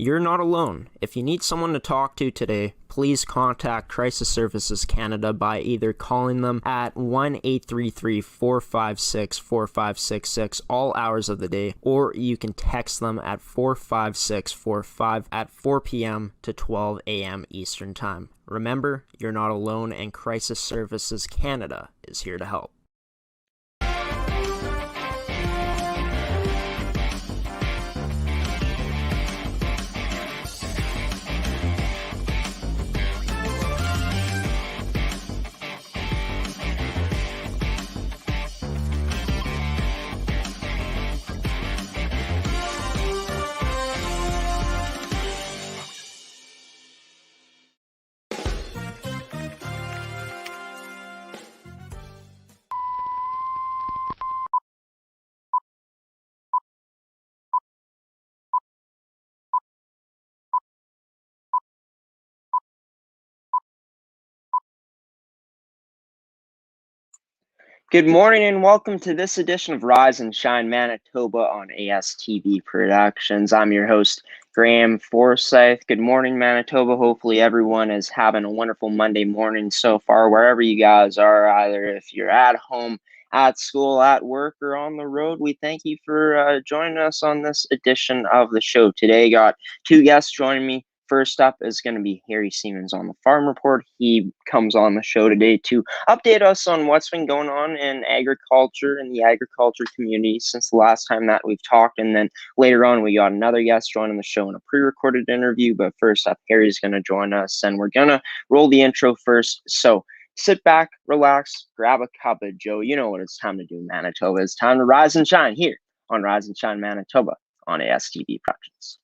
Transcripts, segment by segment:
You're not alone. If you need someone to talk to today, please contact Crisis Services Canada by either calling them at 1-833-456-4566 all hours of the day, or you can text them at 45645 at 4 p.m. to 12 a.m. Eastern Time. Remember, you're not alone, and Crisis Services Canada is here to help. Good morning and welcome to this edition of Rise and Shine Manitoba on ASTV Productions. I'm your host, Graeme Forsyth. Good morning, Manitoba. Hopefully everyone is having a wonderful Monday morning so far, wherever you guys are, either if you're at home, at school, at work, or on the road. We thank you for joining us on this edition of the show. Today, got two guests joining me. First up is going to be Harry Siemens on the Farm Report. He comes on the show today to update us on what's been going on in agriculture and the agriculture community since the last time that we've talked. And then later on, we got another guest joining the show in a pre-recorded interview. But first up, Harry's going to join us, and we're going to roll the intro first. So sit back, relax, grab a cup of Joe. You know what it's time to do, Manitoba. It's time to rise and shine here on Rise and Shine Manitoba on ASTV Productions.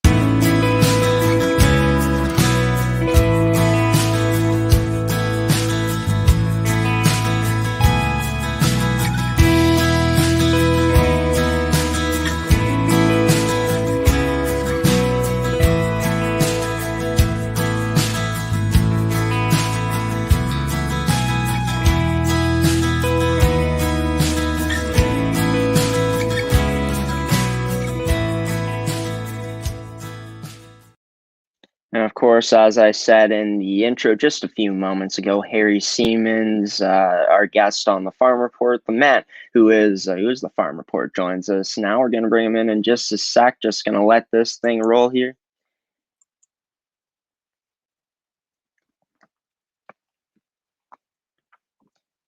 And of course, as I said in the intro just a few moments ago, Harry Siemens, our guest on the Farm Report, the man who is the Farm Report, joins us. Now we're going to bring him in just a sec. Just going to let this thing roll here.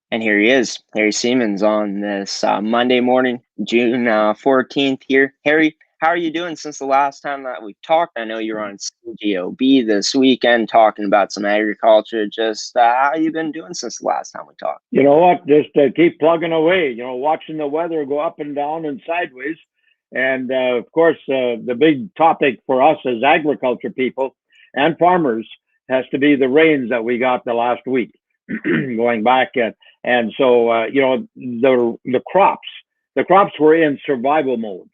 And here he is, Harry Siemens, on this Monday morning, June 14th here. Harry, how are you doing since the last time that we've talked? I know you're on CGOB this weekend talking about some agriculture. Just how you been doing since the last time we talked? You know what? Just keep plugging away, watching the weather go up and down and sideways. And of course, the big topic for us as agriculture people and farmers has to be the rains that we got the last week going back. And so, the crops were in survival mode.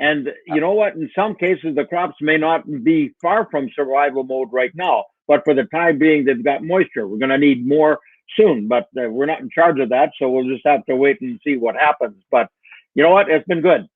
And you know what? In some cases, the crops may not be far from survival mode right now, but for the time being, they've got moisture. We're going to need more soon, but we're not in charge of that. So we'll just have to wait and see what happens. But you know what? It's been good.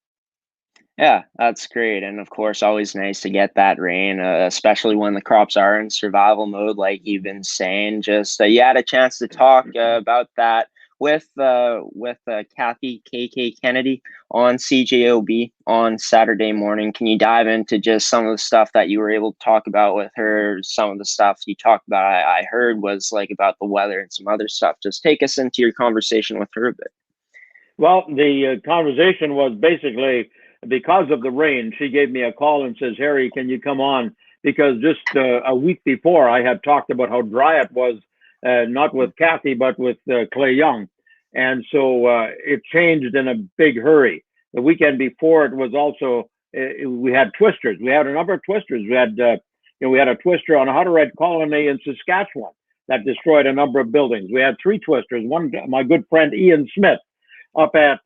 Yeah, that's great. And of course, always nice to get that rain, especially when the crops are in survival mode, like you've been saying. Just you had a chance to talk about that with Kathy KK Kennedy on CJOB on Saturday morning. Can you dive into just some of the stuff that you were able to talk about with her? Some of the stuff you talked about, I heard, was like about the weather and some other stuff. Just take us into your conversation with her a bit. Well, the conversation was basically, because of the rain, she gave me a call and says, Harry, can you come on? Because just a week before, I had talked about how dry it was, not with Kathy, but with Clay Young. And so it changed in a big hurry. The weekend before, it was also, we had twisters. We had a number of twisters. We had a twister on a Hutter Red colony in Saskatchewan that destroyed a number of buildings. We had three twisters. One, my good friend Ian Smith, up at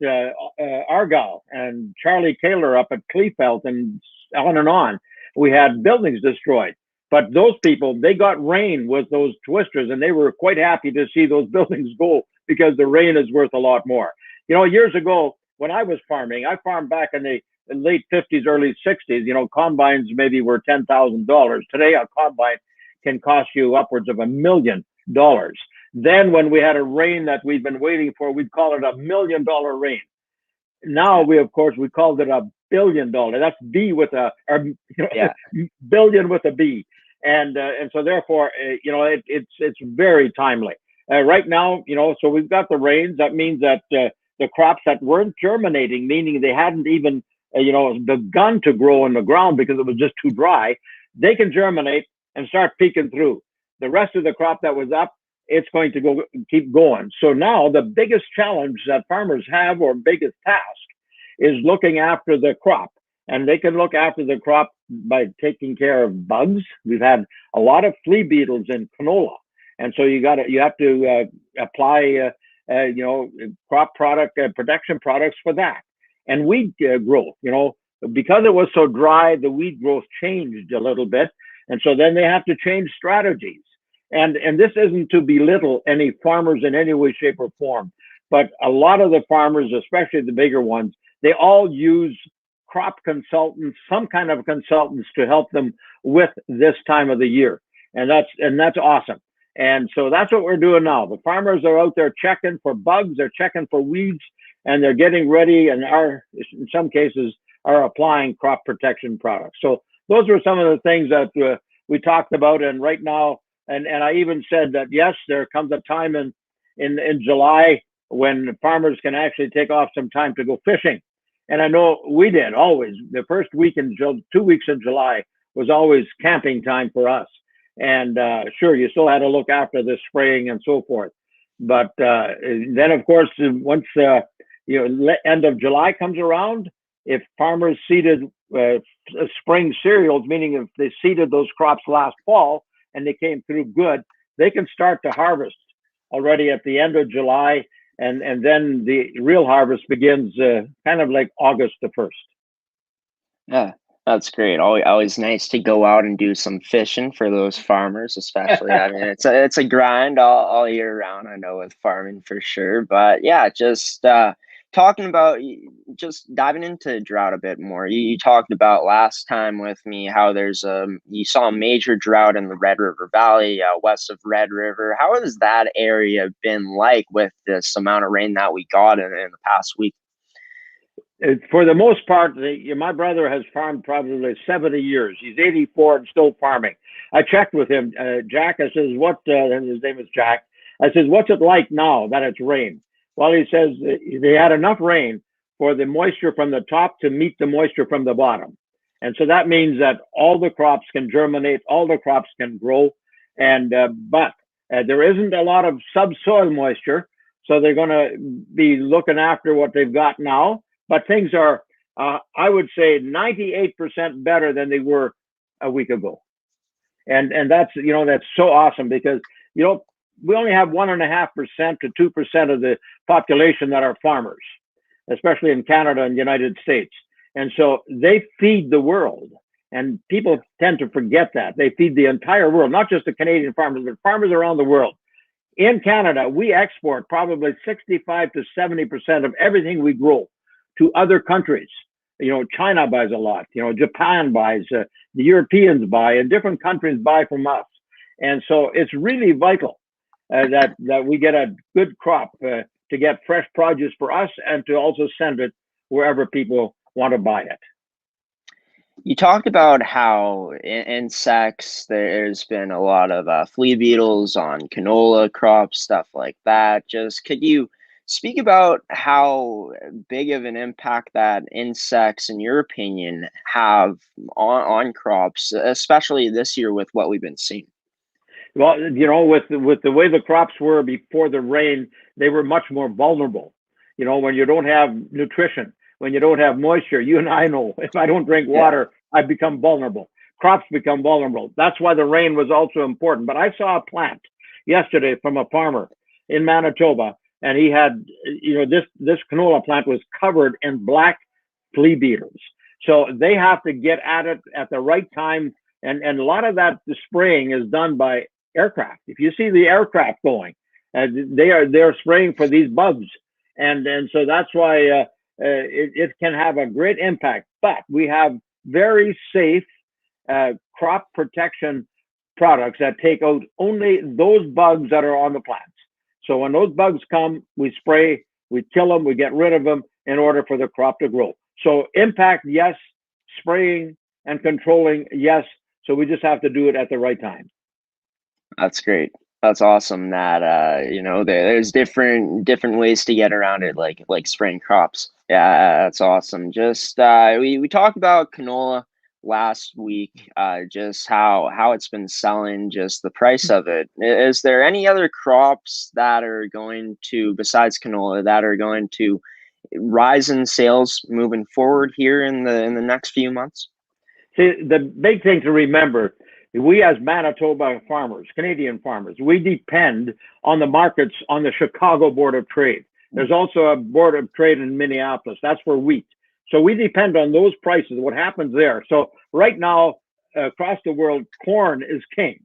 Argyle, and Charlie Taylor up at Kleefeld, and on. We had buildings destroyed. But those people, they got rain with those twisters, and they were quite happy to see those buildings go because the rain is worth a lot more. Years ago, when I was farming, I farmed back in the late 50s, early 60s, combines maybe were $10,000. Today, a combine can cost you upwards of $1 million. Then when we had a rain that we've been waiting for, we'd call it $1 million rain. Now we called it $1 billion. That's B with a, or, billion with a B. And so therefore, it's very timely. Right now, so we've got the rains. That means that the crops that weren't germinating, meaning they hadn't even, begun to grow in the ground because it was just too dry, they can germinate and start peeking through. The rest of the crop that was up, it's going to keep going. So now the biggest challenge that farmers have, or biggest task, is looking after the crop. And they can look after the crop by taking care of bugs. We've had a lot of flea beetles in canola. And so you have to apply, crop product protection products for that. And weed growth, because it was so dry, the weed growth changed a little bit. And so then they have to change strategies. And this isn't to belittle any farmers in any way, shape, or form, but a lot of the farmers, especially the bigger ones, they all use crop consultants, some kind of consultants, to help them with this time of the year. And that's awesome. And so that's what we're doing now. The farmers are out there checking for bugs, they're checking for weeds, and they're getting ready, and in some cases are applying crop protection products. So those were some of the things that we talked about. And right now, and I even said that, yes, there comes a time in July when farmers can actually take off some time to go fishing. And I know we did always. The first week 2 weeks in July was always camping time for us. And sure, you still had to look after the spraying and so forth. But then, of course, once end of July comes around, if farmers seeded spring cereals, meaning if they seeded those crops last fall and they came through good, they can start to harvest already at the end of July. And then the real harvest begins kind of like August the 1st. Yeah, that's great. Always nice to go out and do some fishing for those farmers, especially. I mean, it's a grind all year round, I know, with farming for sure. But yeah, just talking about, just diving into drought a bit more. You talked about last time with me how you saw a major drought in the Red River Valley, west of Red River. How has that area been like with this amount of rain that we got in the past week? For the most part, my brother has farmed probably 70 years. He's 84 and still farming. I checked with him, Jack. I says, his name is Jack. I says, what's it like now that it's rained? Well, he says they had enough rain for the moisture from the top to meet the moisture from the bottom. And so that means that all the crops can germinate, all the crops can grow. But there isn't a lot of subsoil moisture. So they're going to be looking after what they've got now. But things are, I would say, 98% better than they were a week ago. And that's, that's so awesome because, we only have 1.5% to 2% of the population that are farmers, especially in Canada and the United States. And so they feed the world. And people tend to forget that. They feed the entire world, not just the Canadian farmers, but farmers around the world. In Canada, we export probably 65 to 70% of everything we grow to other countries. China buys a lot, Japan buys, the Europeans buy, and different countries buy from us. And so it's really vital that we get a good crop to get fresh produce for us and to also send it wherever people want to buy it. You talked about how insects, there's been a lot of flea beetles on canola crops, stuff like that. Just could you speak about how big of an impact that insects, in your opinion, have on crops, especially this year with what we've been seeing? Well, with the way the crops were before the rain, they were much more vulnerable. When you don't have nutrition, when you don't have moisture, you and I know, if I don't drink water, I become vulnerable. Crops become vulnerable. That's why the rain was also important. But I saw a plant yesterday from a farmer in Manitoba, and he had, this canola plant was covered in black flea beetles. So they have to get at it at the right time. And a lot of that spraying is done by aircraft. If you see the aircraft going, they're spraying for these bugs. And so that's why it can have a great impact. but we have very safe crop protection products that take out only those bugs that are on the plants. So when those bugs come, we spray, we kill them, we get rid of them in order for the crop to grow. So impact, yes. Spraying and controlling, yes. So we just have to do it at the right time. That's great. That's awesome that there's different ways to get around it, like spraying crops. Yeah, that's awesome. Just we talked about canola last week, just how it's been selling, just the price of it. Is there any other crops that are going to, besides canola, that are going to rise in sales moving forward here in the next few months? See, the big thing to remember, we as Manitoba farmers, Canadian farmers, we depend on the markets on the Chicago Board of Trade. There's also a Board of Trade in Minneapolis. That's for wheat. So we depend on those prices, what happens there. So right now, across the world, corn is king.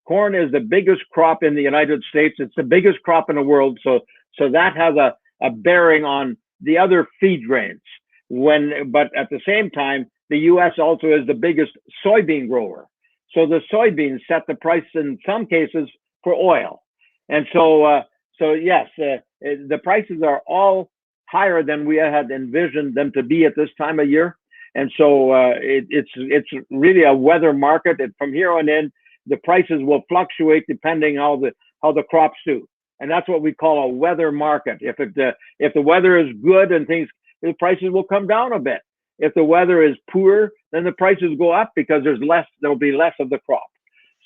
Corn is the biggest crop in the United States. It's the biggest crop in the world. So that has a bearing on the other feed grains. But at the same time, the U.S. also is the biggest soybean grower. So the soybeans set the price in some cases for oil. And so yes, the prices are all higher than we had envisioned them to be at this time of year. And so it's really a weather market. And from here on in, the prices will fluctuate depending how the crops do. And that's what we call a weather market. If the weather is good and the prices will come down a bit. If the weather is poor, then the prices go up because there'll be less of the crop.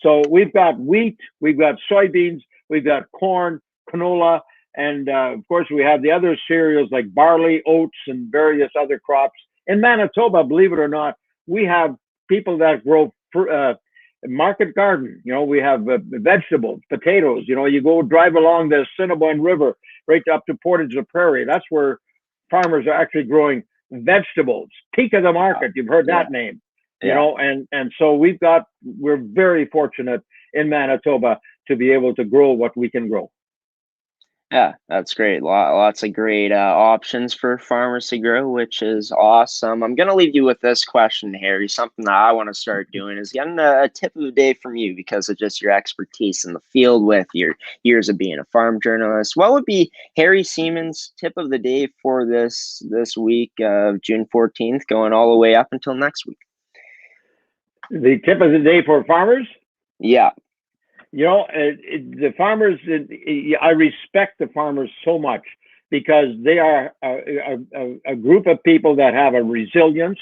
So we've got wheat, we've got soybeans, we've got corn, canola, and of course we have the other cereals like barley, oats, and various other crops. In Manitoba, believe it or not, we have people that grow market garden. We have vegetables, potatoes. You go drive along the Assiniboine River right up to Portage la Prairie. That's where farmers are actually growing vegetables. Peak of the market. You've heard that name. And so we're very fortunate in Manitoba to be able to grow what we can grow. Yeah, that's great. Lots of great options for farmers to grow, which is awesome. I'm going to leave you with this question, Harry. Something that I want to start doing is getting a tip of the day from you because of just your expertise in the field with your years of being a farm journalist. What would be Harry Siemens' tip of the day for this week of June 14th, going all the way up until next week? The tip of the day for farmers? Yeah. The farmers, I respect the farmers so much because they are a group of people that have a resilience.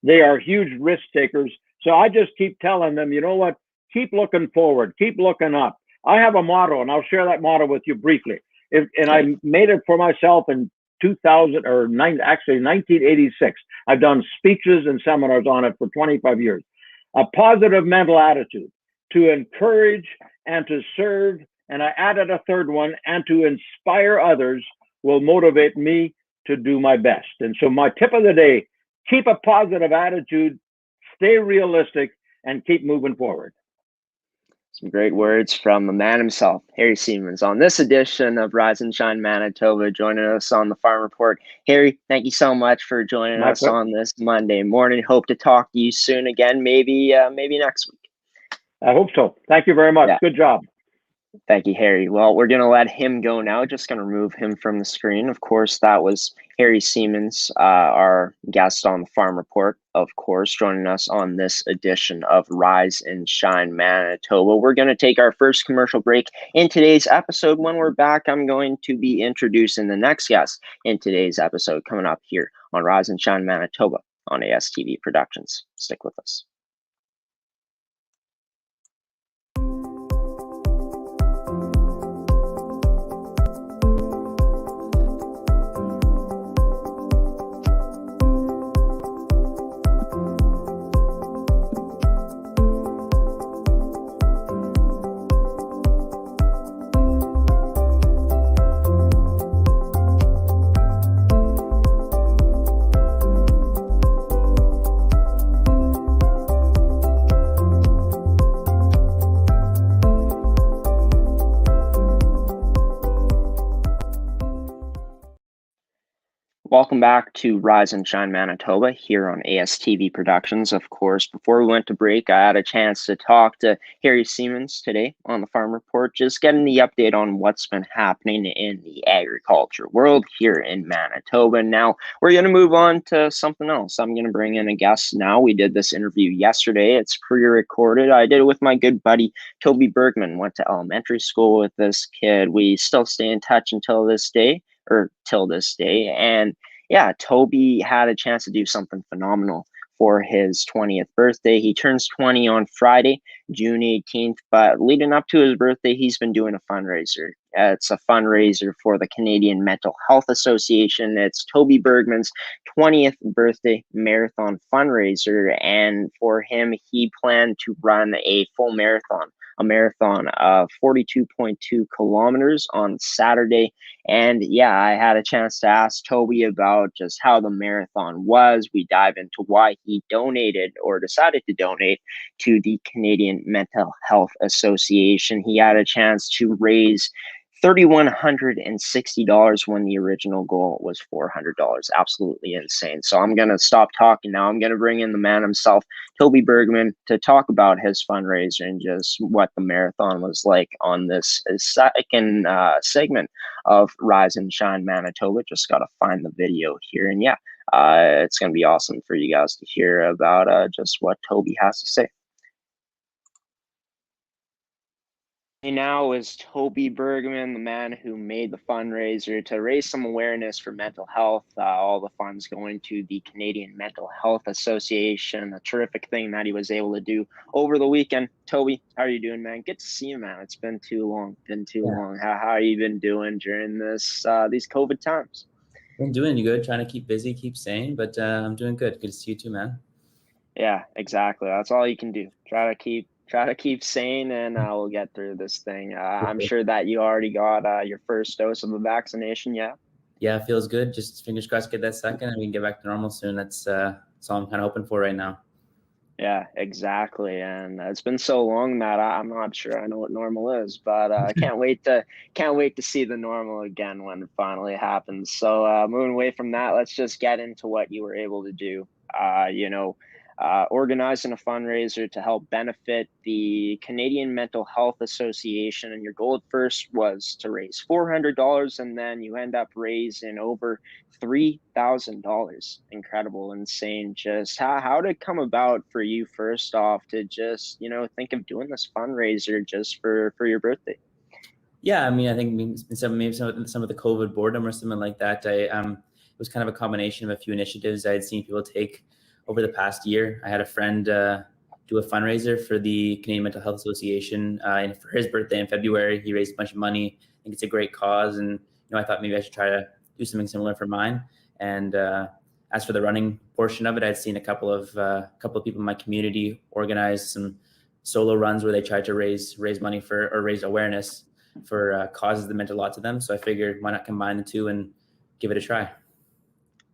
They are huge risk takers. So I just keep telling them, you know what, keep looking forward, keep looking up. I have a motto, and I'll share that motto with you briefly. I made it for myself in 1986. I've done speeches and seminars on it for 25 years. A positive mental attitude, to encourage and to serve, and I added a third one, and to inspire others will motivate me to do my best. And so my tip of the day, keep a positive attitude, stay realistic, and keep moving forward. Some great words from the man himself, Harry Siemens, on this edition of Rise and Shine Manitoba, joining us on the Farm Report. Harry, thank you so much for joining us on this Monday morning. Hope to talk to you soon again, maybe next week. I hope so. Thank you very much. Yeah. Good job. Thank you, Harry. Well, we're going to let him go now. Just going to remove him from the screen. Of course, that was Harry Siemens, our guest on the Farm Report, of course, joining us on this edition of Rise and Shine Manitoba. We're going to take our first commercial break in today's episode. When we're back, I'm going to be introducing the next guest in today's episode coming up here on Rise and Shine Manitoba on ASTV Productions. Stick with us. Welcome back to Rise and Shine Manitoba here on ASTV Productions. Of course, before we went to break, I had a chance to talk to Harry Siemens today on the Farm Report, just getting the update on what's been happening in the agriculture world here in Manitoba. Now, we're going to move on to something else. I'm going to bring in a guest now. We did this interview yesterday. It's pre-recorded. I did it with my good buddy, Toby Bergman. Went to elementary school with this kid. We still stay in touch until this day. And yeah, Toby had a chance to do something phenomenal for his 20th birthday. He turns 20 on Friday, June 18th, but leading up to his birthday, he's been doing a fundraiser. It's a fundraiser for the Canadian Mental Health Association. It's Toby Bergman's 20th birthday marathon fundraiser, and for him, he planned to run a full marathon. A marathon of 42.2 kilometers on Saturday. And yeah, I had a chance to ask Toby about just how the marathon was. We dive into why he donated or decided to donate to the Canadian Mental Health Association. He had a chance to raise $3,160 when the original goal was $400. Absolutely insane. So I'm going to stop talking now. I'm going to bring in the man himself, Toby Bergman, to talk about his fundraiser and just what the marathon was like on this second segment of Rise and Shine Manitoba. Just got to find the video here. And yeah, it's going to be awesome for you guys to hear about just what Toby has to say. Now is Toby Bergman, the man who made the fundraiser to raise some awareness for mental health. All the funds going to the Canadian Mental Health Association. A terrific thing that he was able to do over the weekend. Toby, how are you doing, man? Good to see you, man. It's been too long. How have you been doing during this these COVID times? I'm doing good. Trying to keep busy, keep sane, but I'm doing good. Good to see you too, man. Yeah, exactly. That's all you can do. Try to keep sane, and we'll get through this thing. I'm sure that you already got your first dose of the vaccination. Yeah. Yeah, it feels good. Just fingers crossed, get that second, and we can get back to normal soon. That's all I'm kind of hoping for right now. Yeah, exactly. And it's been so long that I'm not sure I know what normal is, but I can't wait to see the normal again when it finally happens. So moving away from that, let's just get into what you were able to do. Organizing a fundraiser to help benefit the Canadian Mental Health Association. And your goal at first was to raise $400, and then you end up raising over $3,000. Incredible, insane. Just how did it come about for you, first off, to just think of doing this fundraiser just for your birthday? Yeah, I mean, I think maybe some of the COVID boredom or something like that. It was kind of a combination of a few initiatives I had seen people take over the past year. I had a friend do a fundraiser for the Canadian Mental Health Association, and for his birthday in February, he raised a bunch of money. I think it's a great cause, and I thought maybe I should try to do something similar for mine. And as for the running portion of it, I'd seen a couple of people in my community organize some solo runs where they tried to raise money for or raise awareness for causes that meant a lot to them. So I figured, why not combine the two and give it a try?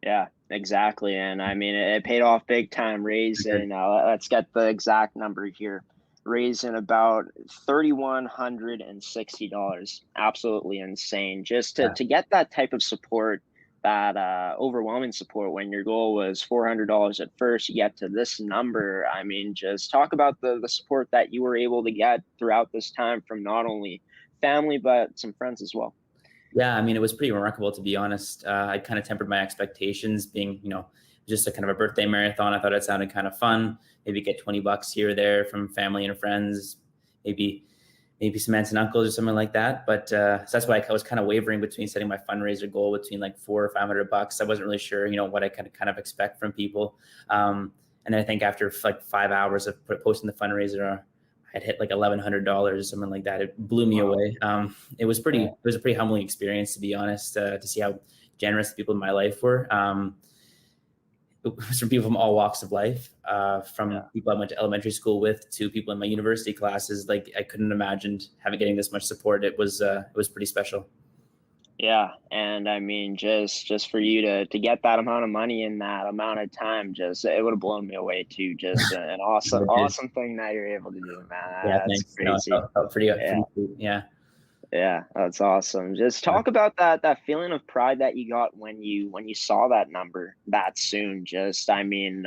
Yeah, exactly. And I mean, it paid off big time, raising, let's get the exact number here, raising about $3,160. Absolutely insane. Just to get that type of support, that overwhelming support, when your goal was $400 at first, you get to this number. I mean, just talk about the support that you were able to get throughout this time from not only family, but some friends as well. Yeah, I mean, it was pretty remarkable, to be honest. I kind of tempered my expectations, being, just a kind of a birthday marathon. I thought it sounded kind of fun. Maybe get $20 here or there from family and friends, maybe some aunts and uncles or something like that. But so that's why I was kind of wavering between setting my fundraiser goal between like $400 or $500. I wasn't really sure, what I kind of expect from people. And then I think after like 5 hours of posting the fundraiser, I'd hit like $1,100, something like that. It blew me away. It was a pretty humbling experience, to be honest, to see how generous the people in my life were. It was from people from all walks of life, from people I went to elementary school with to people in my university classes. Like, I couldn't imagine getting this much support. It was pretty special. Yeah, and I mean, just for you to get that amount of money in that amount of time, it would have blown me away too. Just an awesome thing that you're able to do, man. Yeah, That's thanks. crazy. Felt pretty Yeah. sweet. Yeah. Yeah, that's awesome. Just talk about that feeling of pride that you got when you saw that number that soon. Just, I mean,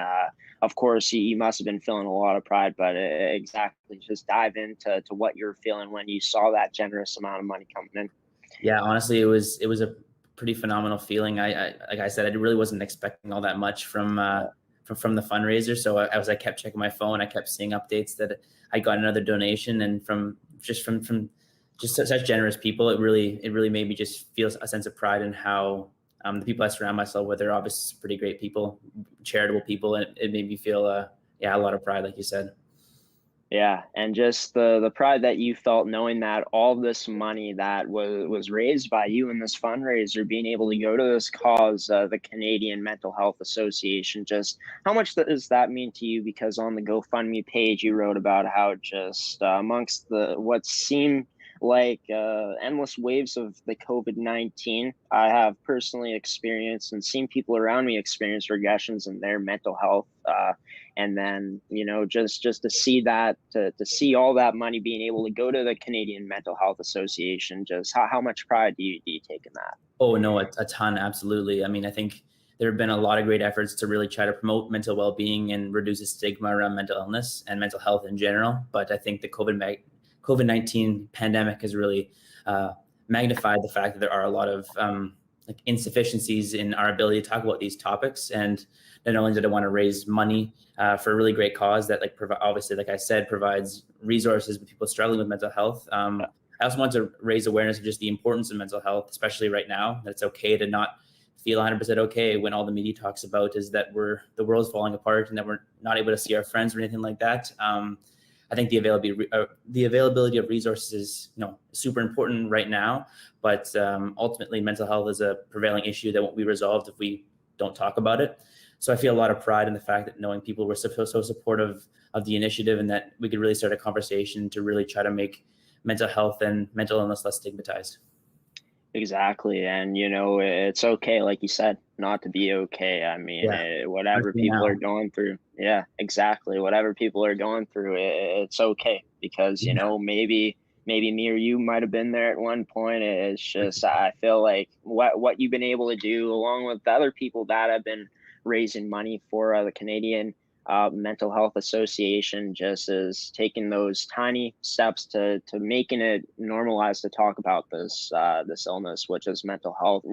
of course, you must have been feeling a lot of pride, but exactly, just dive into what you're feeling when you saw that generous amount of money coming in. Yeah, honestly, it was a pretty phenomenal feeling. I like I said, I really wasn't expecting all that much from from the fundraiser. So I kept checking my phone, I kept seeing updates that I got another donation, and from just such generous people, it really made me just feel a sense of pride in how the people I surround myself with are obviously pretty great people, charitable people, and it made me feel yeah, a lot of pride, like you said. Yeah, and just the pride that you felt knowing that all this money that was raised by you in this fundraiser being able to go to this cause, the Canadian Mental Health Association. Just how much does that mean to you? Because on the GoFundMe page, you wrote about how just amongst the what seemed like endless waves of the COVID-19, I have personally experienced and seen people around me experience regressions in their mental health. And then, just to see that, to see all that money being able to go to the Canadian Mental Health Association, just how much pride do you take in that? Oh no, a ton, absolutely. I mean, I think there have been a lot of great efforts to really try to promote mental well-being and reduce the stigma around mental illness and mental health in general. But I think the COVID-19 pandemic has really magnified the fact that there are a lot of like insufficiencies in our ability to talk about these topics. And not only did I want to raise money for a really great cause that, like, obviously, like I said, provides resources with people struggling with mental health. I also want to raise awareness of just the importance of mental health, especially right now. That it's okay to not feel 100% okay when all the media talks about is that the world's falling apart and that we're not able to see our friends or anything like that. I think the availability of resources is, super important right now, but ultimately mental health is a prevailing issue that won't be resolved if we don't talk about it. So I feel a lot of pride in the fact that knowing people were so supportive of the initiative and that we could really start a conversation to really try to make mental health and mental illness less stigmatized. Exactly. And, it's okay, like you said, not to be okay. I mean, Yeah, whatever especially people now. are going through. Yeah, exactly. Whatever people are going through, it's okay because, Yeah. maybe me or you might have been there at one point. It's just, I feel like what you've been able to do along with the other people that have been raising money for the Canadian Mental Health Association just is taking those tiny steps to making it normalized to talk about this illness, which is mental health.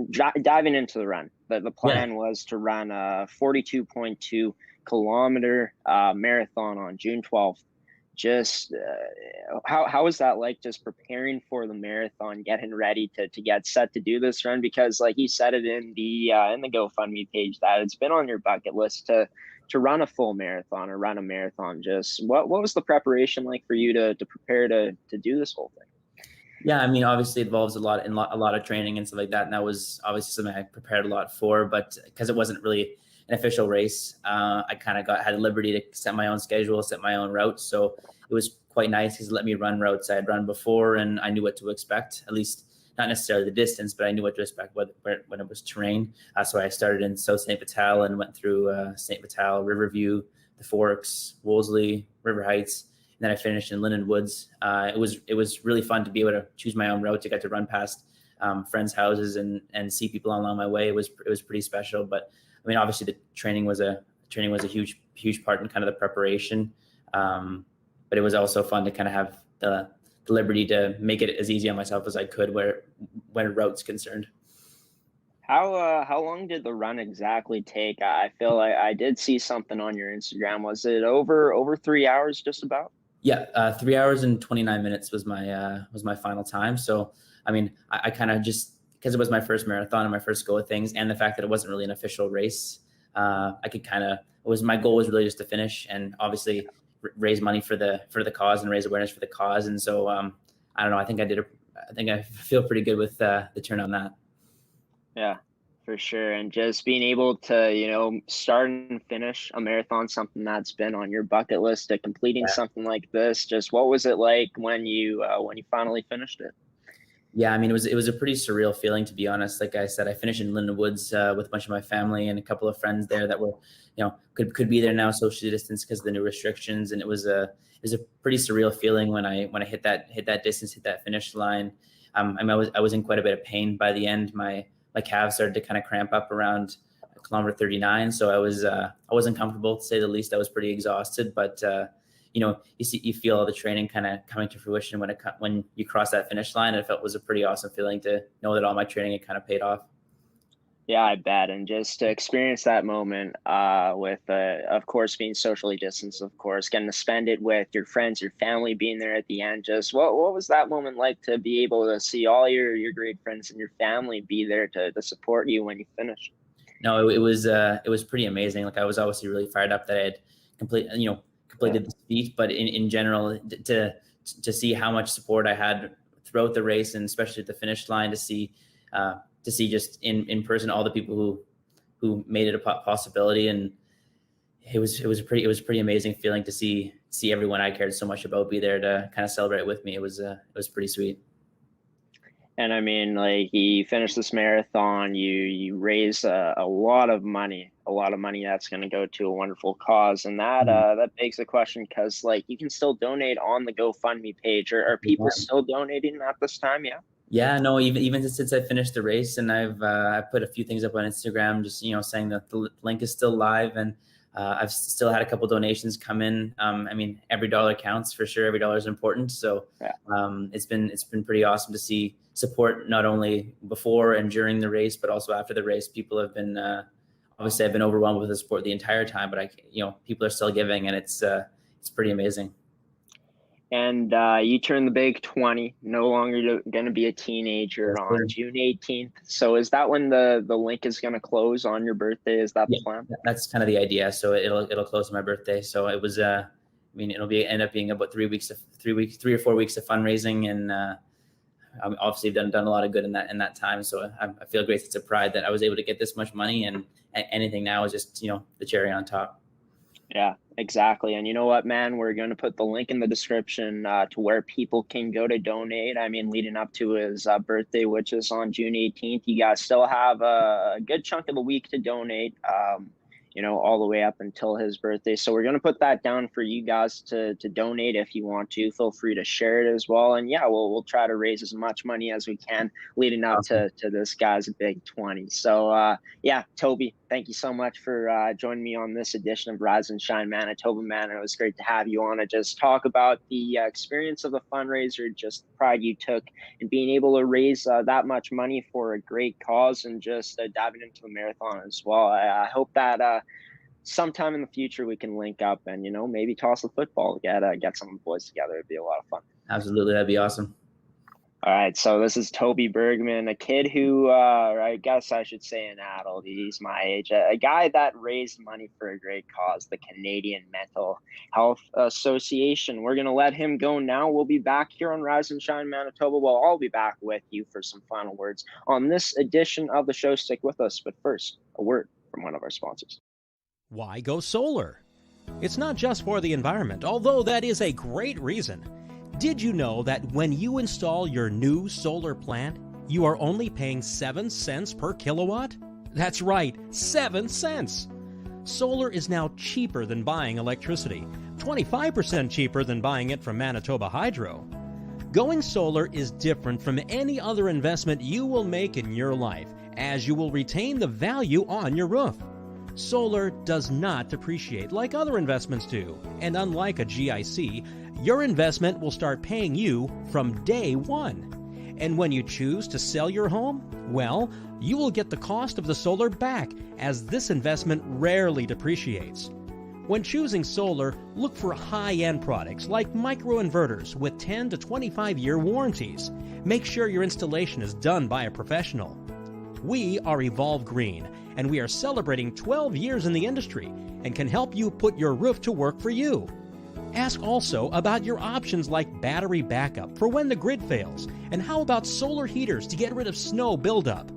Diving into the run, the Yeah. plan was to run a 42.2 kilometer marathon on June 12th. Just how was that like? Just preparing for the marathon, getting ready to get set to do this run, because like you said it in the GoFundMe page that it's been on your bucket list to run a full marathon or run a marathon. Just what was the preparation like for you to prepare to do this whole thing? Yeah, I mean, obviously it involves a lot of training and stuff like that, and that was obviously something I prepared a lot for. But because it wasn't really an official race, I kind of had the liberty to set my own schedule, set my own route. So it was quite nice because it let me run routes I had run before, and I knew what to expect. At least not necessarily the distance, but I knew what to expect when it was terrain. So I started in South St. Vital and went through St. Vital, Riverview, the Forks, Wolseley, River Heights. And then I finished in Linden Woods. It was really fun to be able to choose my own route, to get to run past friends' houses and see people along my way. It was pretty special. But I mean, obviously the training was a huge part in kind of the preparation. But it was also fun to kind of have the liberty to make it as easy on myself as I could when route's concerned. How long did the run exactly take? I feel like I did see something on your Instagram. Was it over 3 hours, just about? Yeah, 3 hours and 29 minutes was my final time. So, I mean, I kind of just, because it was my first marathon and my first go of things, and the fact that it wasn't really an official race, I could my goal was really just to finish and obviously raise money for the cause and raise awareness for the cause. And so, I don't know. I think I feel pretty good with the turn on that. Yeah, for sure. And just being able to, start and finish a marathon, something that's been on your bucket list, to completing something like this, just what was it like when you finally finished it? Yeah, I mean, it was a pretty surreal feeling, to be honest. Like I said, I finished in Linden Woods with a bunch of my family and a couple of friends there that were, could be there now socially distanced because of the new restrictions. And it was a pretty surreal feeling when I hit that distance, hit that finish line. I was in quite a bit of pain by the end. My calves started to kind of cramp up around kilometer 39. So I wasn't comfortable, to say the least. I was pretty exhausted, but you feel all the training kind of coming to fruition when you cross that finish line. And it was a pretty awesome feeling to know that all my training had kind of paid off. Yeah, I bet. And just to experience that moment with, of course, being socially distanced, of course, getting to spend it with your friends, your family being there at the end. Just what was that moment like to be able to see all your great friends and your family be there to support you when you finish? No, it was pretty amazing. Like, I was obviously really fired up that I had completed the feat, but in general, to see how much support I had throughout the race, and especially at the finish line, to see just in person all the people who made it a possibility, and it was a pretty amazing feeling to see everyone I cared so much about be there to kind of celebrate with me. It was pretty sweet. And I mean, like, you finished this marathon, you raised a lot of money that's going to go to a wonderful cause. And that begs the question, because like, you can still donate on the GoFundMe page. Are people still donating at this time? Yeah. Yeah, no, even since I finished the race, and I put a few things up on Instagram, just, saying that the link is still live, and I've still had a couple donations come in. I mean, every dollar counts for sure. Every dollar is important. So it's been pretty awesome to see support, not only before and during the race, but also after the race. People have been obviously, I've been overwhelmed with the support the entire time, but people are still giving, and it's pretty amazing. And you turn the big 20, no longer going to be a teenager on June 18th. So is that when the link is going to close on your birthday? Is that the plan? That's kind of the idea. So it'll close on my birthday. So it was, it'll end up being about 3 or 4 weeks of fundraising. And obviously done a lot of good in that time. So I feel great sense of pride that I was able to get this much money, and anything now is just, the cherry on top. Yeah, exactly. And you know what, man, we're going to put the link in the description to where people can go to donate. I mean, leading up to his birthday, which is on June 18th, you guys still have a good chunk of the week to donate, all the way up until his birthday. So we're going to put that down for you guys to donate if you want to. Feel free to share it as well. And yeah, we'll try to raise as much money as we can leading up to this guy's big 20. So Toby, thank you so much for joining me on this edition of Rise and Shine Manitoba, man. It was great to have you on to just talk about the experience of the fundraiser, just the pride you took in being able to raise that much money for a great cause, and just diving into the marathon as well. I hope that sometime in the future we can link up and, maybe toss the football, get some of the boys together. It'd be a lot of fun. Absolutely. That'd be awesome. All right, so this is Toby Bergman, a kid who, I guess I should say an adult, he's my age, a guy that raised money for a great cause, the Canadian Mental Health Association. We're going to let him go now. We'll be back here on Rise and Shine Manitoba. Well, I'll be back with you for some final words on this edition of the show. Stick with us, but first, a word from one of our sponsors. Why go solar? It's not just for the environment, although that is a great reason. Did you know that when you install your new solar plant, you are only paying 7 cents per kilowatt? That's right, 7 cents! Solar is now cheaper than buying electricity, 25% cheaper than buying it from Manitoba Hydro. Going solar is different from any other investment you will make in your life, as you will retain the value on your roof. Solar does not depreciate like other investments do, and unlike a GIC, your investment will start paying you from day one. And when you choose to sell your home, well, you will get the cost of the solar back, as this investment rarely depreciates. When choosing solar, look for high-end products like microinverters with 10 to 25-year warranties. Make sure your installation is done by a professional. We are Evolve Green, and we are celebrating 12 years in the industry and can help you put your roof to work for you. Ask also about your options like battery backup for when the grid fails, and how about solar heaters to get rid of snow buildup.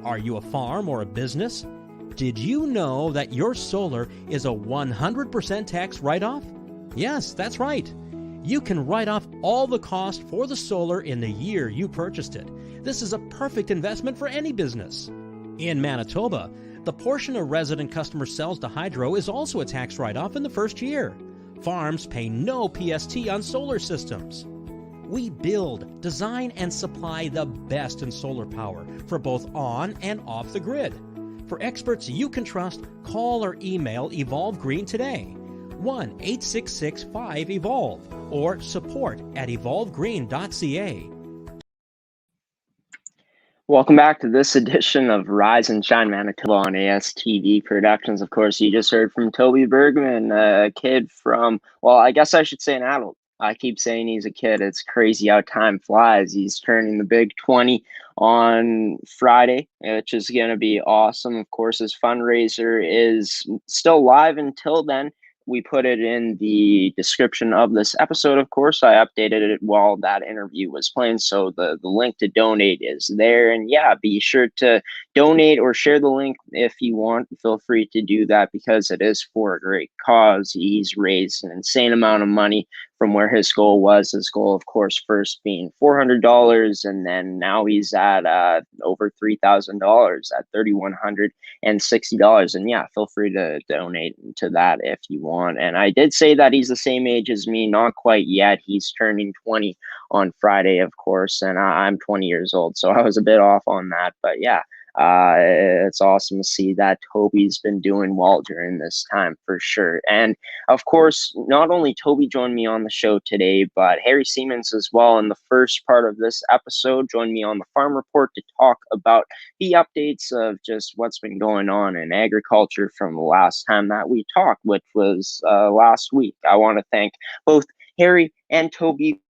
Are you a farm or a business? Did you know that your solar is a 100% tax write-off? Yes, that's right. You can write off all the cost for the solar in the year you purchased it. This is a perfect investment for any business. In Manitoba, the portion a resident customer sells to Hydro is also a tax write-off in the first year. Farms pay no PST on solar systems. We build, design, and supply the best in solar power for both on and off the grid. For experts you can trust, call or email Evolve Green today. 1-866-5-EVOLVE or support@evolvegreen.ca. Welcome back to this edition of Rise and Shine Manitoba on ASTV Productions. Of course, you just heard from Toby Bergman, a kid from, well, I guess I should say an adult. I keep saying he's a kid. It's crazy how time flies. He's turning the big 20 on Friday, which is going to be awesome. Of course, his fundraiser is still live until then. We put it in the description of this episode, of course. I updated it while that interview was playing, so the link to donate is there. And yeah, be sure to donate or share the link if you want. Feel free to do that because it is for a great cause. He's raised an insane amount of money from where his goal was. His goal, of course, first being $400, and then now he's at over $3,000 at $3,160. And yeah, feel free to donate to that if you want. And I did say that he's the same age as me, not quite yet. He's turning 20 on Friday, of course, and I'm 20 years old, so I was a bit off on that. But yeah, it's awesome to see that Toby's been doing well during this time for sure. And of course, not only Toby joined me on the show today, but Harry Siemens as well in the first part of this episode joined me on the Farm Report to talk about the updates of just what's been going on in agriculture from the last time that we talked, which was last week. I want to thank both Harry and Toby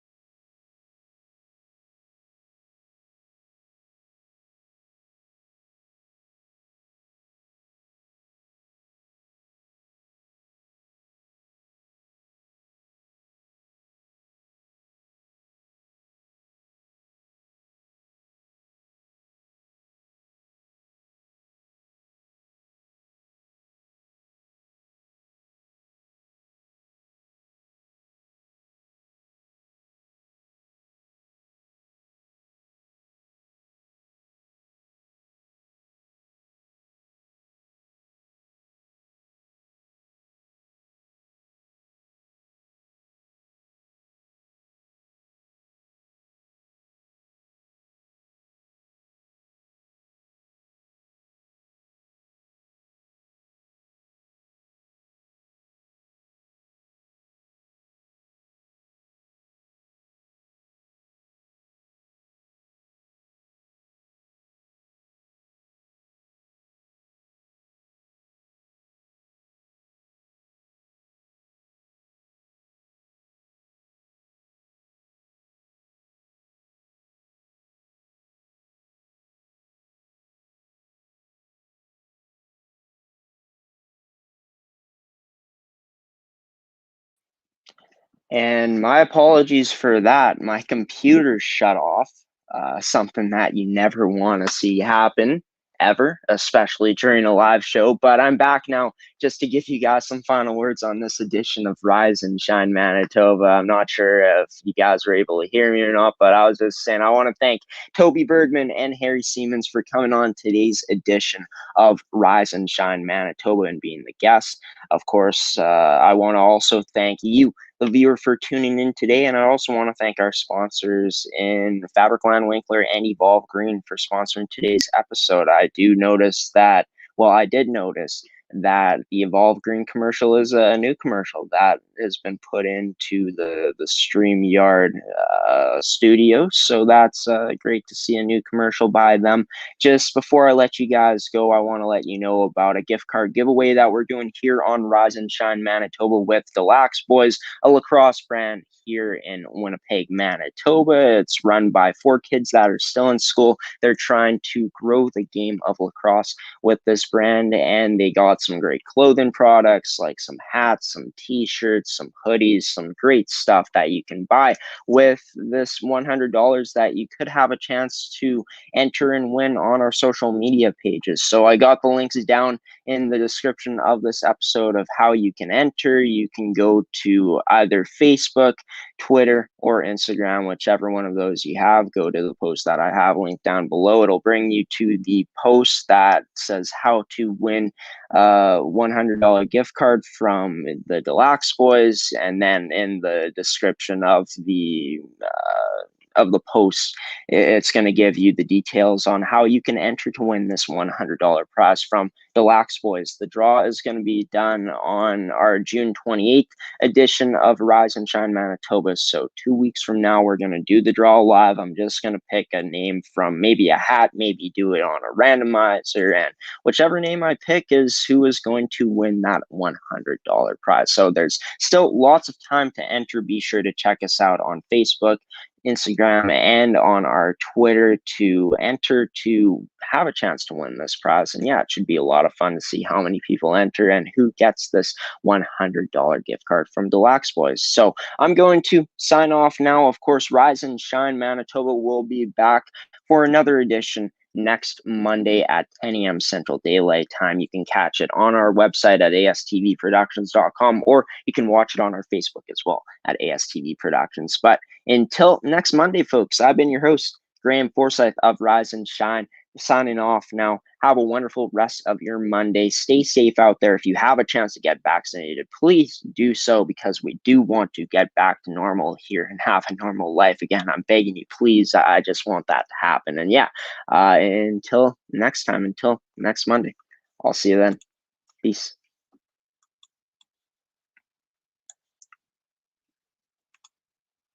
And my apologies for that. My computer shut off, something that you never want to see happen ever, especially during a live show. But I'm back now just to give you guys some final words on this edition of Rise and Shine Manitoba. I'm not sure if you guys were able to hear me or not, but I was just saying I want to thank Toby Bergman and Harry Siemens for coming on today's edition of Rise and Shine Manitoba and being the guest. Of course, I want to also thank you, the viewer, for tuning in today. And I also want to thank our sponsors in Fabricland Winkler and Evolve Green for sponsoring today's episode. I did notice that the Evolve Green commercial is a new commercial that has been put into the StreamYard studio. So that's great to see a new commercial by them. Just before I let you guys go, I want to let you know about a gift card giveaway that we're doing here on Rise and Shine Manitoba with the Lax Boys, a lacrosse brand here in Winnipeg, Manitoba. It's run by 4 kids that are still in school. They're trying to grow the game of lacrosse with this brand, and they got some great clothing products like some hats, some t-shirts, some hoodies, some great stuff that you can buy with this $100 that you could have a chance to enter and win on our social media pages. So I got the links down in the description of this episode of how you can enter. You can go to either Facebook, Twitter, or Instagram, whichever one of those you have. Go to the post that I have linked down below. It'll bring you to the post that says how to win $100 gift card from the Deluxe Boys, and then in the description of the post, it's going to give you the details on how you can enter to win this $100 prize from Deluxe Boys. The draw is going to be done on our June 28th edition of Rise and Shine Manitoba. So 2 weeks from now, we're going to do the draw live. I'm just going to pick a name from maybe a hat, maybe do it on a randomizer, and whichever name I pick is who is going to win that $100 prize. So there's still lots of time to enter. Be sure to check us out on Facebook, Instagram, and on our Twitter to enter to have a chance to win this prize. And yeah, it should be a lot of fun to see how many people enter and who gets this $100 gift card from Deluxe Boys. So I'm going to sign off now. Of course, Rise and Shine Manitoba will be back for another edition next Monday at 10 a.m. Central Daylight Time. You can catch it on our website at astvproductions.com, or you can watch it on our Facebook as well at ASTV Productions. But until next Monday, folks, I've been your host, Graeme Forsyth of Rise and Shine, signing off now. Have a wonderful rest of your Monday. Stay safe out there. If you have a chance to get vaccinated, please do so, because we do want to get back to normal here and have a normal life again. I'm begging you, please. I just want that to happen. And yeah, until next time, until next Monday, I'll see you then. Peace.